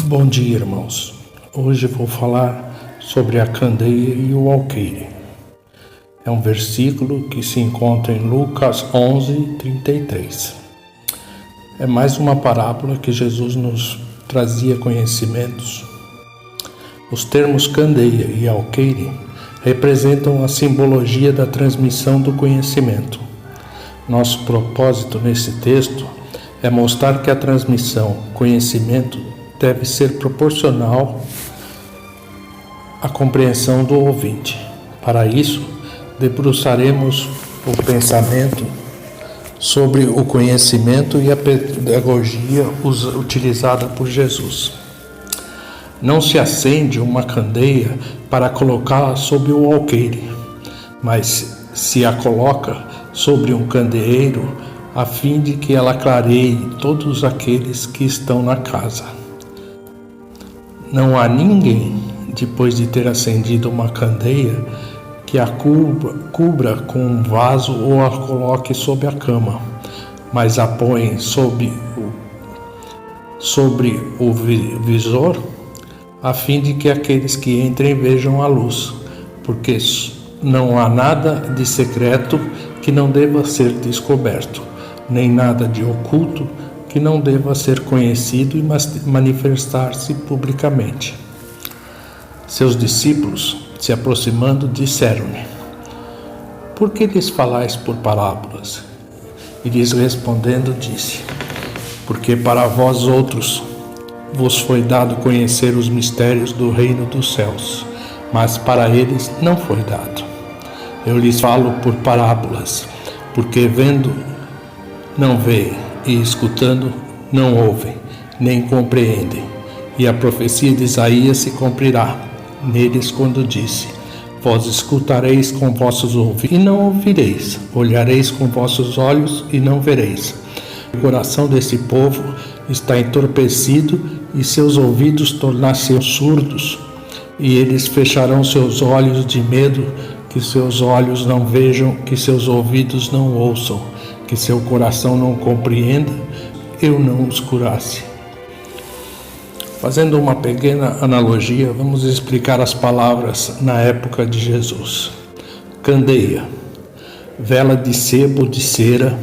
Bom dia, irmãos. Hoje vou falar sobre a candeia e o alqueire. É um versículo que se encontra em Lucas 11:33. É mais uma parábola que Jesus nos trazia conhecimentos. Os termos candeia e alqueire representam a simbologia da transmissão do conhecimento. Nosso propósito nesse texto é mostrar que a transmissão, conhecimento, deve ser proporcional à compreensão do ouvinte. Para isso, debruçaremos o pensamento sobre o conhecimento e a pedagogia utilizada por Jesus. Não se acende uma candeia para colocá-la sob o alqueire, mas se a coloca sobre um candeeiro a fim de que ela clareie todos aqueles que estão na casa. Não há ninguém, depois de ter acendido uma candeia, que a cubra com um vaso ou a coloque sob a cama, mas a põe sobre o visor, a fim de que aqueles que entrem vejam a luz, porque não há nada de secreto que não deva ser descoberto, nem nada de oculto que não deva ser conhecido e manifestar-se publicamente. Seus discípulos, se aproximando, disseram-lhe: Por que lhes falais por parábolas? E lhes respondendo disse: Porque para vós outros vos foi dado conhecer os mistérios do reino dos céus, mas para eles não foi dado. Eu lhes falo por parábolas, porque vendo não veem, e escutando não ouvem, nem compreendem. E a profecia de Isaías se cumprirá neles quando disse: Vós escutareis com vossos ouvidos e não ouvireis, olhareis com vossos olhos e não vereis. O coração desse povo está entorpecido e seus ouvidos tornar-se surdos, e eles fecharão seus olhos de medo, que seus olhos não vejam, que seus ouvidos não ouçam, que seu coração não compreenda, eu não os curasse. Fazendo uma pequena analogia, vamos explicar as palavras na época de Jesus. Candeia, vela de sebo de cera,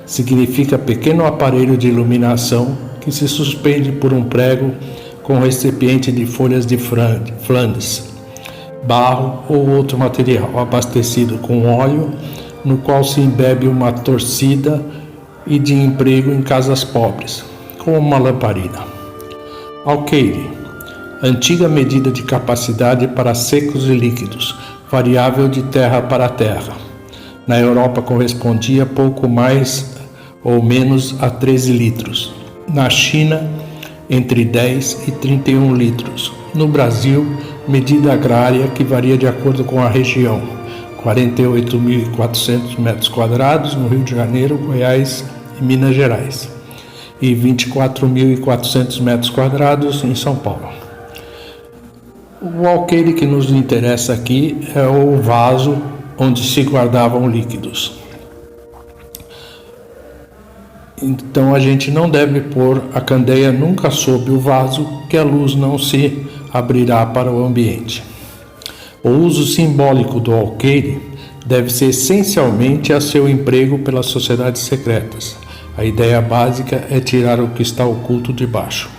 significa pequeno aparelho de iluminação que se suspende por um prego com recipiente de folhas de Flandres, barro ou outro material, abastecido com óleo, no qual se embebe uma torcida e de emprego em casas pobres, como uma lamparina. Alqueire, antiga medida de capacidade para secos e líquidos, variável de terra para terra. Na Europa correspondia pouco mais ou menos a 13 litros. Na China, entre 10 e 31 litros. No Brasil, medida agrária que varia de acordo com a região. 48.400 metros quadrados no Rio de Janeiro, Goiás e Minas Gerais, e 24.400 metros quadrados em São Paulo. O alqueire que nos interessa aqui é o vaso onde se guardavam líquidos. Então a gente não deve pôr a candeia nunca sob o vaso, que a luz não se abrirá para o ambiente. O uso simbólico do alqueire deve-se essencialmente a seu emprego pelas sociedades secretas. A ideia básica é tirar o que está oculto de baixo,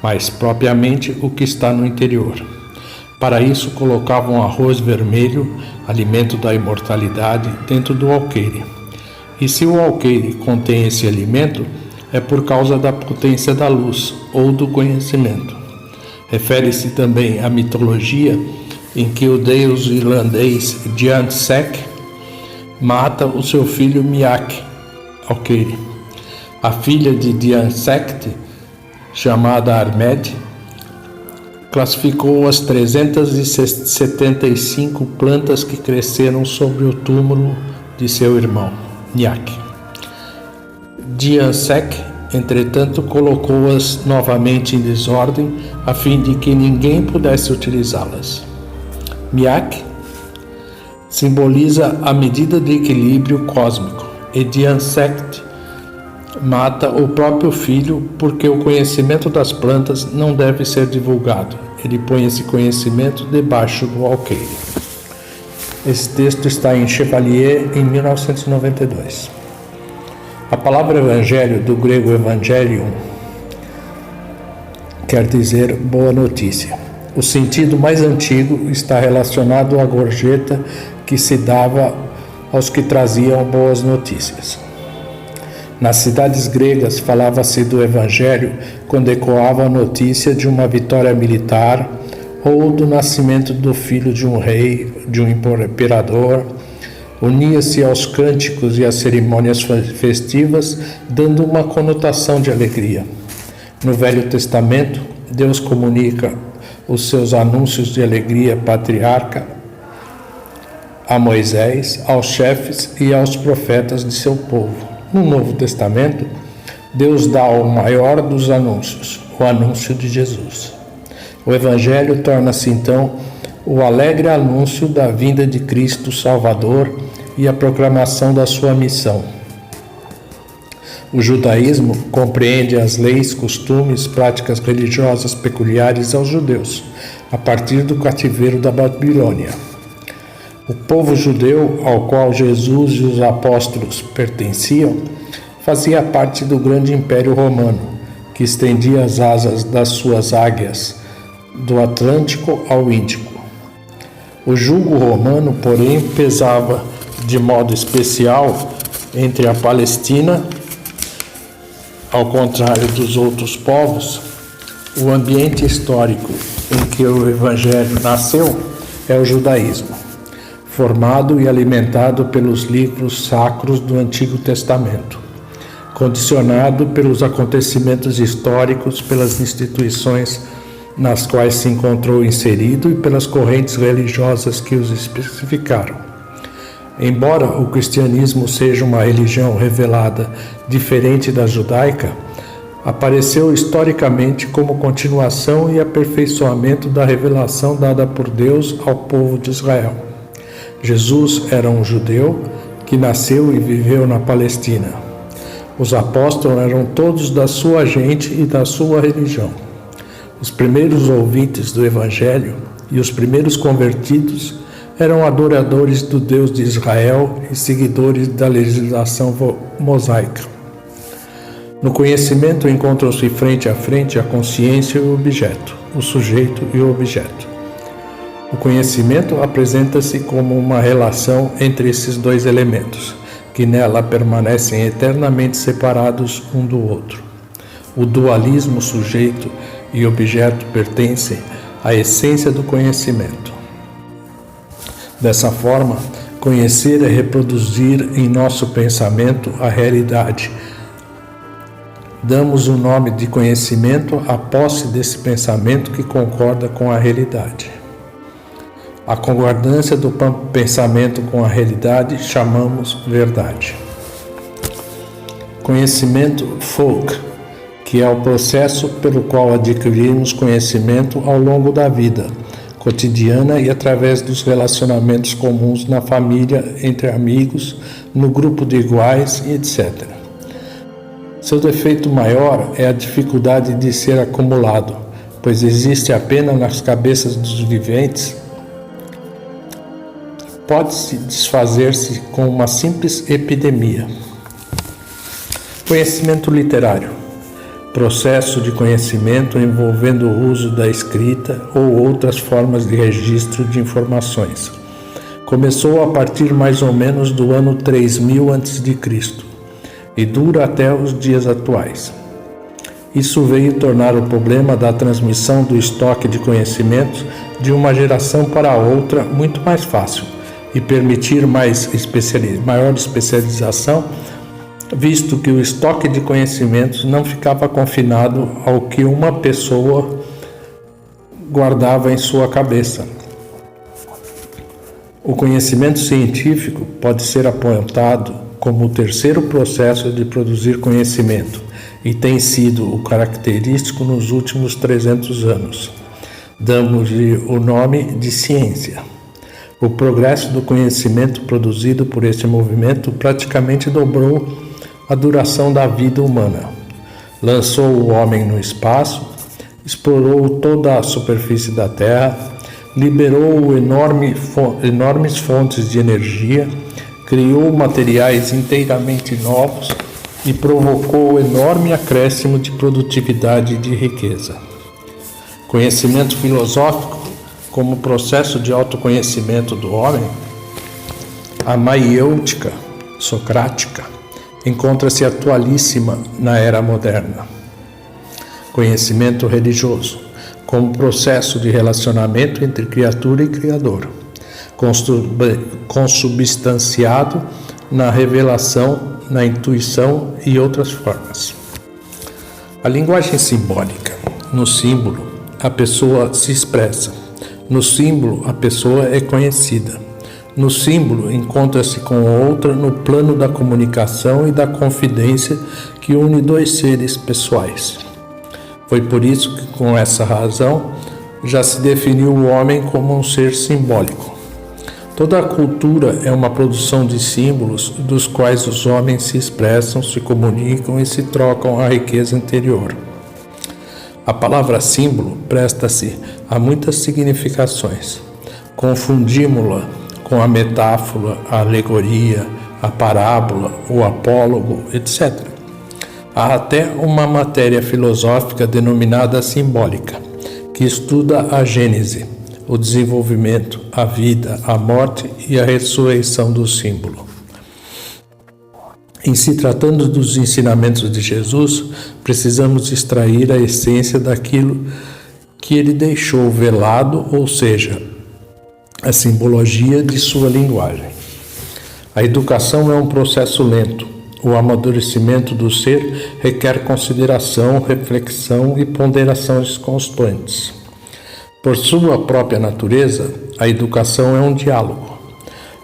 mas propriamente o que está no interior. Para isso colocavam arroz vermelho, alimento da imortalidade, dentro do alqueire. E se o alqueire contém esse alimento, é por causa da potência da luz ou do conhecimento. Refere-se também à mitologia em que o deus irlandês Dian Sek mata o seu filho Miak, alqueire. A filha de Dian Sek, chamada Armed, classificou as 375 plantas que cresceram sobre o túmulo de seu irmão, Miak. Dian Sek, entretanto, colocou-as novamente em desordem a fim de que ninguém pudesse utilizá-las. Miak simboliza a medida de equilíbrio cósmico e Dian Sek mata o próprio filho porque o conhecimento das plantas não deve ser divulgado. Ele põe esse conhecimento debaixo do alqueire. Esse texto está em Chevalier, em 1992. A palavra evangelho, do grego evangelium, quer dizer boa notícia. O sentido mais antigo está relacionado à gorjeta que se dava aos que traziam boas notícias. Nas cidades gregas falava-se do evangelho quando ecoava a notícia de uma vitória militar ou do nascimento do filho de um rei, de um imperador. Unia-se aos cânticos e às cerimônias festivas, dando uma conotação de alegria. No Velho Testamento, Deus comunica os seus anúncios de alegria patriarca a Moisés, aos chefes e aos profetas de seu povo. No Novo Testamento, Deus dá o maior dos anúncios, o anúncio de Jesus. O Evangelho torna-se então o alegre anúncio da vinda de Cristo Salvador e a proclamação da sua missão. O judaísmo compreende as leis, costumes, práticas religiosas peculiares aos judeus, a partir do cativeiro da Babilônia. O povo judeu, ao qual Jesus e os apóstolos pertenciam, fazia parte do grande Império Romano, que estendia as asas das suas águias do Atlântico ao Índico. O jugo romano, porém, pesava de modo especial entre a Palestina. Ao contrário dos outros povos, o ambiente histórico em que o Evangelho nasceu é o judaísmo, formado e alimentado pelos livros sacros do Antigo Testamento, condicionado pelos acontecimentos históricos, pelas instituições nas quais se encontrou inserido e pelas correntes religiosas que os especificaram. Embora o cristianismo seja uma religião revelada diferente da judaica, apareceu historicamente como continuação e aperfeiçoamento da revelação dada por Deus ao povo de Israel. Jesus era um judeu que nasceu e viveu na Palestina. Os apóstolos eram todos da sua gente e da sua religião. Os primeiros ouvintes do Evangelho e os primeiros convertidos eram adoradores do Deus de Israel e seguidores da legislação mosaica. No conhecimento encontram-se frente a frente a consciência e o objeto, o sujeito e o objeto. O conhecimento apresenta-se como uma relação entre esses dois elementos, que nela permanecem eternamente separados um do outro. O dualismo sujeito e objeto pertencem à essência do conhecimento. Dessa forma, conhecer é reproduzir em nosso pensamento a realidade. Damos o nome de conhecimento à posse desse pensamento que concorda com a realidade. A concordância do pensamento com a realidade chamamos verdade. Conhecimento folk, que é o processo pelo qual adquirimos conhecimento ao longo da vida cotidiana e através dos relacionamentos comuns na família, entre amigos, no grupo de iguais, etc. Seu defeito maior é a dificuldade de ser acumulado, pois existe apenas nas cabeças dos viventes. Pode-se desfazer-se com uma simples epidemia. Conhecimento literário. Processo de conhecimento envolvendo o uso da escrita ou outras formas de registro de informações. Começou a partir mais ou menos do ano 3000 a.C. e dura até os dias atuais. Isso veio tornar o problema da transmissão do estoque de conhecimentos de uma geração para outra muito mais fácil e permitir maior especialização, visto que o estoque de conhecimentos não ficava confinado ao que uma pessoa guardava em sua cabeça. O conhecimento científico pode ser apontado como o terceiro processo de produzir conhecimento e tem sido o característico nos últimos 300 anos. Damos-lhe o nome de ciência. O progresso do conhecimento produzido por este movimento praticamente dobrou a duração da vida humana. Lançou o homem no espaço, explorou toda a superfície da Terra, liberou enormes fontes de energia, criou materiais inteiramente novos e provocou enorme acréscimo de produtividade e de riqueza. Conhecimento filosófico, como processo de autoconhecimento do homem, a maiêutica socrática encontra-se atualíssima na era moderna. Conhecimento religioso, como processo de relacionamento entre criatura e criador, consubstanciado na revelação, na intuição e outras formas. A linguagem simbólica. No símbolo, a pessoa se expressa. No símbolo, a pessoa é conhecida. No símbolo, encontra-se com outra no plano da comunicação e da confidência que une dois seres pessoais. Foi por isso que, com essa razão, já se definiu o homem como um ser simbólico. Toda a cultura é uma produção de símbolos dos quais os homens se expressam, se comunicam e se trocam a riqueza interior. A palavra símbolo presta-se a muitas significações. Confundimos-la com a metáfora, a alegoria, a parábola, o apólogo, etc. Há até uma matéria filosófica denominada simbólica, que estuda a gênese, o desenvolvimento, a vida, a morte e a ressurreição do símbolo. Em se tratando dos ensinamentos de Jesus, precisamos extrair a essência daquilo que ele deixou velado, ou seja, a simbologia de sua linguagem. A educação é um processo lento. O amadurecimento do ser requer consideração, reflexão e ponderações constantes. Por sua própria natureza, a educação é um diálogo.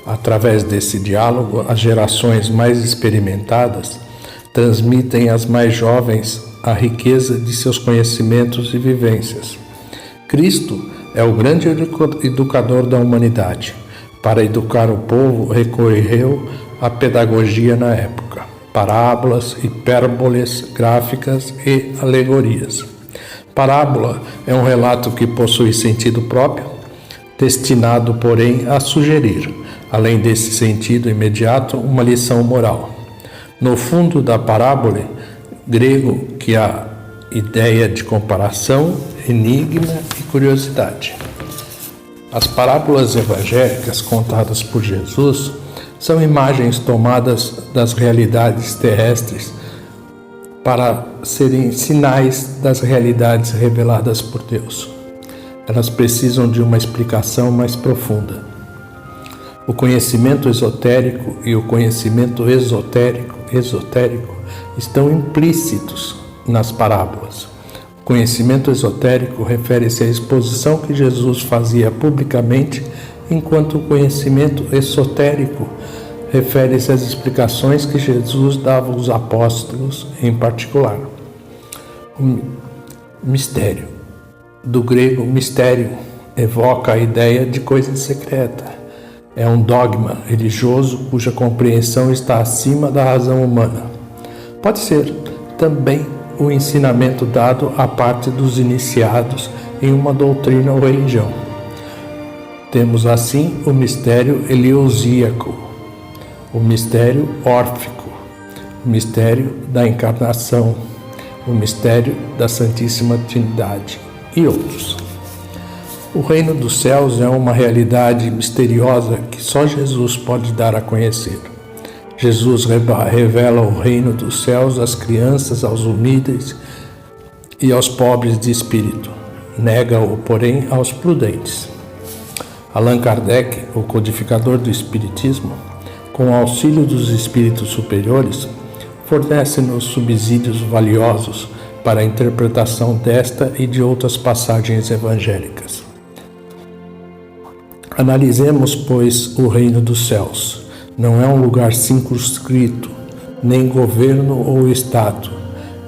Através desse diálogo, as gerações mais experimentadas transmitem às mais jovens a riqueza de seus conhecimentos e vivências. Cristo é o grande educador da humanidade. Para educar o povo, recorreu à pedagogia na época, parábolas, hipérboles gráficas e alegorias. Parábola é um relato que possui sentido próprio, destinado, porém, a sugerir, além desse sentido imediato, uma lição moral. No fundo da parábola, grego, que há ideia de comparação, enigma e curiosidade. As parábolas evangélicas contadas por Jesus são imagens tomadas das realidades terrestres para serem sinais das realidades reveladas por Deus. Elas precisam de uma explicação mais profunda. O conhecimento esotérico e o conhecimento esotérico estão implícitos nas parábolas. O conhecimento esotérico refere-se à exposição que Jesus fazia publicamente, enquanto o conhecimento esotérico refere-se às explicações que Jesus dava aos apóstolos em particular. O mistério, do grego mistério, evoca a ideia de coisa secreta. É um dogma religioso cuja compreensão está acima da razão humana. Pode ser também o ensinamento dado à parte dos iniciados em uma doutrina ou religião. Temos assim o mistério eleusíaco, o mistério órfico, o mistério da encarnação, o mistério da Santíssima Trindade e outros. O reino dos céus é uma realidade misteriosa que só Jesus pode dar a conhecer. Jesus revela o reino dos céus às crianças, aos humildes e aos pobres de espírito. Nega-o, porém, aos prudentes. Allan Kardec, o codificador do Espiritismo, com o auxílio dos espíritos superiores, fornece-nos subsídios valiosos para a interpretação desta e de outras passagens evangélicas. Analisemos, pois, o reino dos céus. Não é um lugar circunscrito, nem governo ou estado.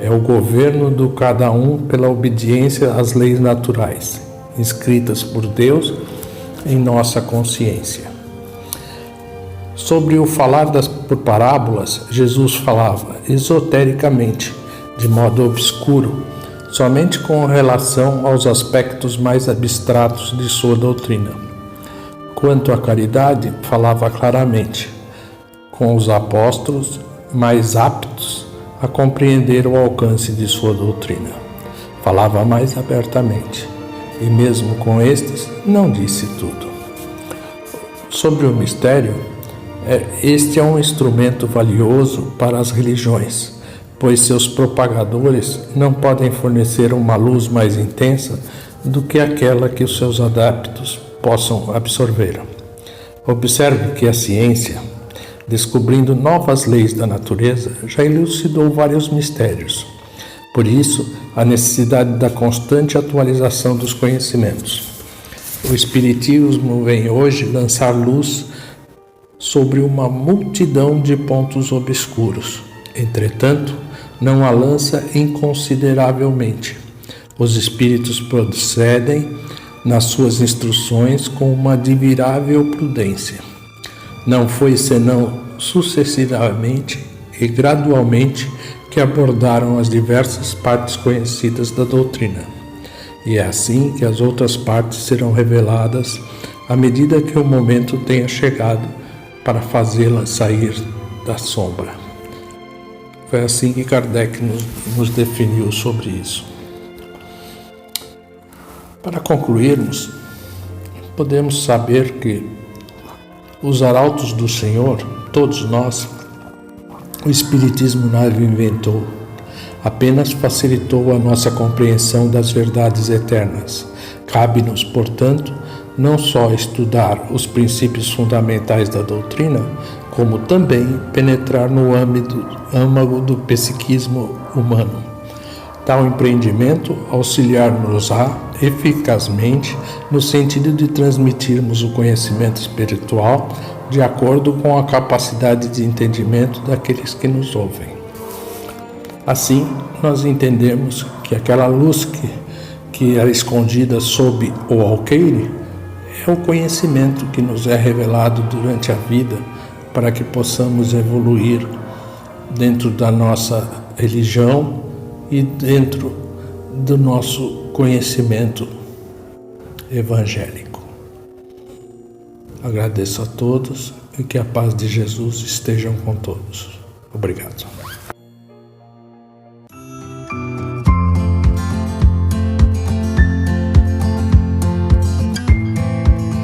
É o governo do cada um pela obediência às leis naturais, inscritas por Deus em nossa consciência. Sobre o falar por parábolas, Jesus falava esotericamente, de modo obscuro, somente com relação aos aspectos mais abstratos de sua doutrina. Quanto à caridade, falava claramente, com os apóstolos mais aptos a compreender o alcance de sua doutrina. Falava mais abertamente, e mesmo com estes, não disse tudo. Sobre o mistério, este é um instrumento valioso para as religiões, pois seus propagadores não podem fornecer uma luz mais intensa do que aquela que os seus adeptos possam absorver. Observe que a ciência, descobrindo novas leis da natureza, já elucidou vários mistérios. Por isso, a necessidade da constante atualização dos conhecimentos. O Espiritismo vem hoje lançar luz sobre uma multidão de pontos obscuros. Entretanto, não a lança inconsideravelmente. Os Espíritos procedem nas suas instruções com uma admirável prudência. Não foi senão sucessivamente e gradualmente que abordaram as diversas partes conhecidas da doutrina. E é assim que as outras partes serão reveladas à medida que o momento tenha chegado para fazê-la sair da sombra. Foi assim que Kardec nos definiu sobre isso. Para concluirmos, podemos saber que os arautos do Senhor, todos nós, o Espiritismo não inventou, apenas facilitou a nossa compreensão das verdades eternas. Cabe-nos, portanto, não só estudar os princípios fundamentais da doutrina, como também penetrar no âmago do psiquismo humano. Tal empreendimento auxiliar-nos-á eficazmente no sentido de transmitirmos o conhecimento espiritual de acordo com a capacidade de entendimento daqueles que nos ouvem. Assim, nós entendemos que aquela luz que era escondida sob o alqueire é o conhecimento que nos é revelado durante a vida para que possamos evoluir dentro da nossa religião e dentro do nosso conhecimento evangélico. Agradeço a todos e que a paz de Jesus esteja com todos. Obrigado.